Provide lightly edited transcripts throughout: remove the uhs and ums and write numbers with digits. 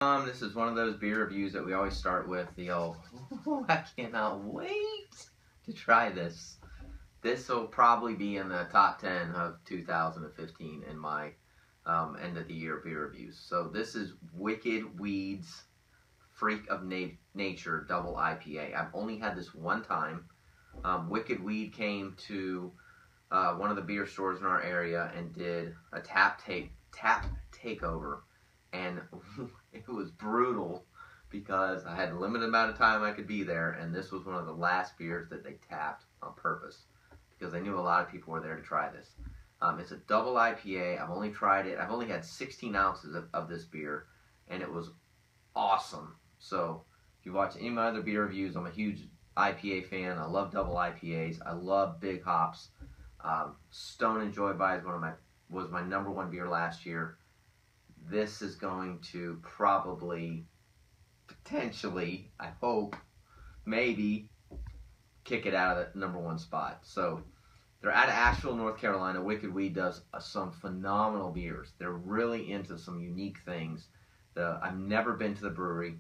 This is one of those beer reviews that we always start with the old, oh, I cannot wait to try this. This will probably be in the top 10 of 2015 in my end of the year beer reviews. So this is Wicked Weed's Freak of Nature Double IPA. I've only had this one time. Wicked Weed came to one of the beer stores in our area and did a tap takeover, and it was brutal because I had a limited amount of time I could be there, and this was one of the last beers that they tapped on purpose because they knew a lot of people were there to try this. It's a double IPA. I've only tried it. I've only had 16 ounces of this beer, and it was awesome. So if you watch any of my other beer reviews, I'm a huge IPA fan. I love double IPAs. I love big hops. Stone and Joy By was my number one beer last year. This is going to probably, potentially, I hope, maybe kick it out of the number one spot. So they're out of Asheville, North Carolina. Wicked Weed does some phenomenal beers. They're really into some unique things. I've never been to the brewery.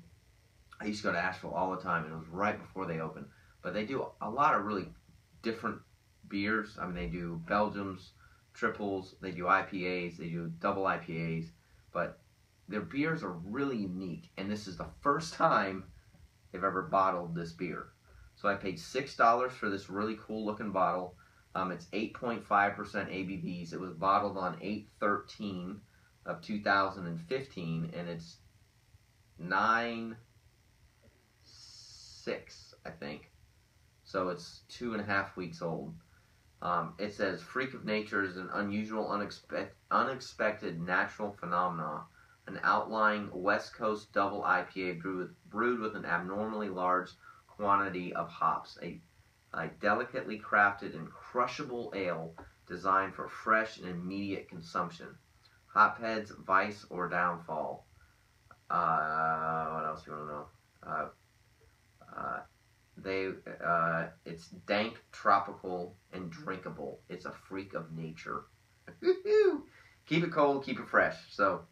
I used to go to Asheville all the time, and it was right before they opened. But they do a lot of really different beers. I mean, they do Belgians, triples, they do IPAs, they do double IPAs. But their beers are really unique, and this is the first time they've ever bottled this beer. So I paid $6 for this really cool looking bottle. It's 8.5% ABVs. It was bottled on 8/13 of 2015, and it's 9.6, I think. So it's 2.5 weeks old. It says, Freak of Nature is an unusual, unexpected natural phenomena, an outlying West Coast double IPA brewed with an abnormally large quantity of hops, a delicately crafted and crushable ale designed for fresh and immediate consumption. Hophead's vice or downfall. What else do you want to know? It's dank, tropical, and drinkable. It's a freak of nature. Keep it cold, keep it fresh. So,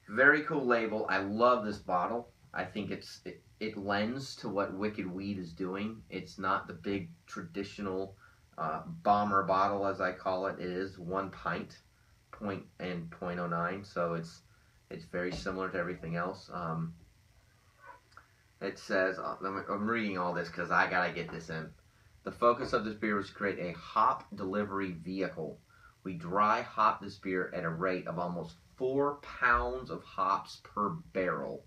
very cool label. I love this bottle. I think it lends to what Wicked Weed is doing. It's not the big traditional bomber bottle, as I call it. It is 1 pint, 0.09. So it's very similar to everything else. It says, I'm reading all this because I gotta get this in. The focus of this beer was to create a hop delivery vehicle. We dry hop this beer at a rate of almost 4 pounds of hops per barrel.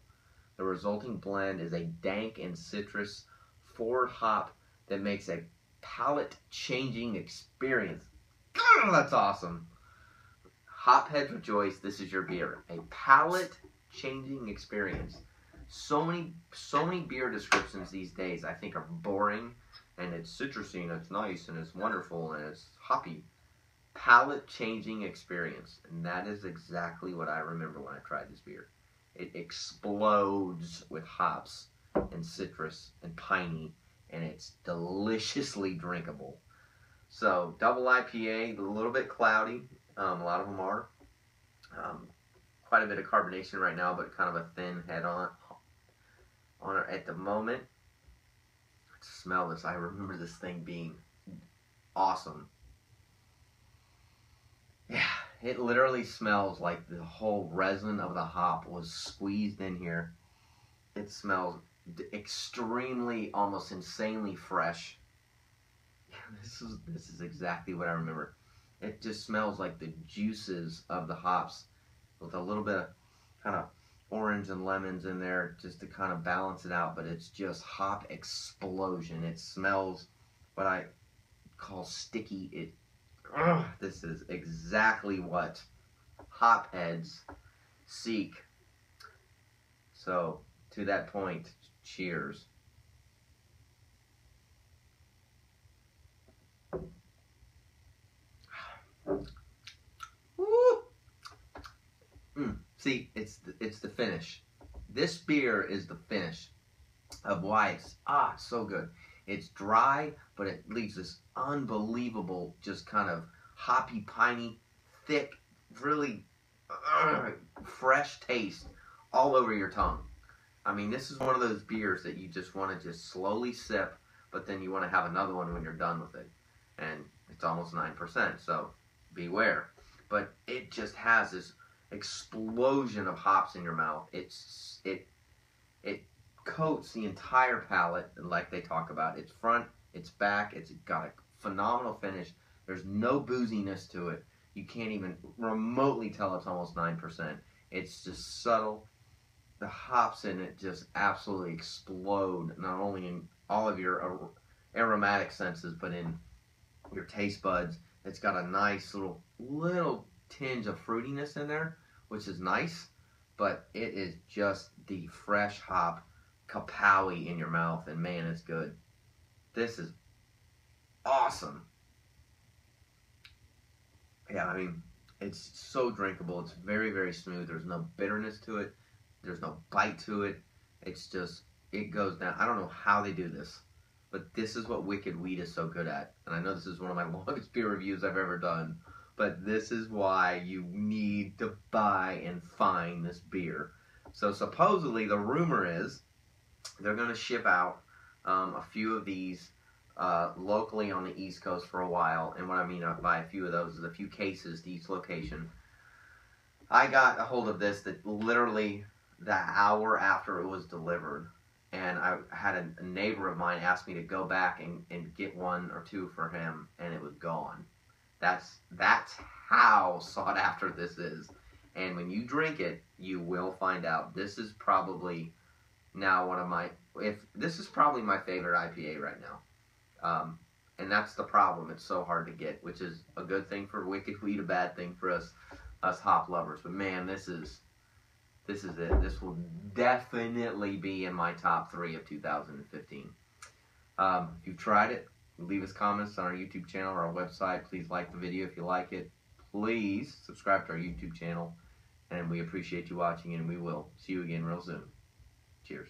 The resulting blend is a dank and citrus forward hop that makes a palate-changing experience. Oh, that's awesome. Hopheads rejoice, this is your beer. A palate-changing experience. So many beer descriptions these days I think are boring, and it's citrusy and it's nice and it's wonderful and it's hoppy. Palate-changing experience, and that is exactly what I remember when I tried this beer. It explodes with hops and citrus and piney, and it's deliciously drinkable. So, double IPA, a little bit cloudy. A lot of them are. Quite a bit of carbonation right now, but kind of a thin head on it at the moment. Smell this. I remember this thing being awesome. Yeah, it literally smells like the whole resin of the hop was squeezed in here. It smells extremely, almost insanely fresh. This is exactly what I remember. It just smells like the juices of the hops with a little bit of kind of orange and lemons in there just to kind of balance it out, but it's just hop explosion. It smells what I call sticky. This is exactly what hopheads seek. So, to that point, cheers. Woo! See, it's the finish. This beer is the finish of why it's so good. It's dry, but it leaves this unbelievable, just kind of hoppy, piney, thick, really fresh taste all over your tongue. I mean, this is one of those beers that you just want to just slowly sip, but then you want to have another one when you're done with it. And it's almost 9%, so beware. But it just has this explosion of hops in your mouth. It coats the entire palate, like they talk about. It's front, it's back, it's got a phenomenal finish. There's no booziness to it. You can't even remotely tell it's almost 9%. It's just subtle. The hops in it just absolutely explode, not only in all of your aromatic senses, but in your taste buds. It's got a nice little tinge of fruitiness in there, which is nice, but it is just the fresh hop kapowie in your mouth, and man, it's good. This is awesome. Yeah, I mean, it's so drinkable. It's very, very smooth. There's no bitterness to it. There's no bite to it. It's just, it goes down. I don't know how they do this, but this is what Wicked Wheat is so good at. And I know this is one of my longest beer reviews I've ever done, but this is why you need to buy and find this beer. So supposedly the rumor is they're going to ship out a few of these locally on the East Coast for a while. And what I mean by a few of those is a few cases to each location. I got a hold of this that literally the hour after it was delivered, and I had a neighbor of mine ask me to go back and get one or two for him, and it was gone. That's how sought after this is. And when you drink it, you will find out. This is probably now this is probably my favorite IPA right now. And that's the problem. It's so hard to get, which is a good thing for Wicked Wheat, a bad thing for us hop lovers. But man, this is it. This will definitely be in my top 3 of 2015. If you've tried it, leave us comments on our YouTube channel or our website. Please like the video if you like it. Please subscribe to our YouTube channel. And we appreciate you watching, and we will see you again real soon. Cheers.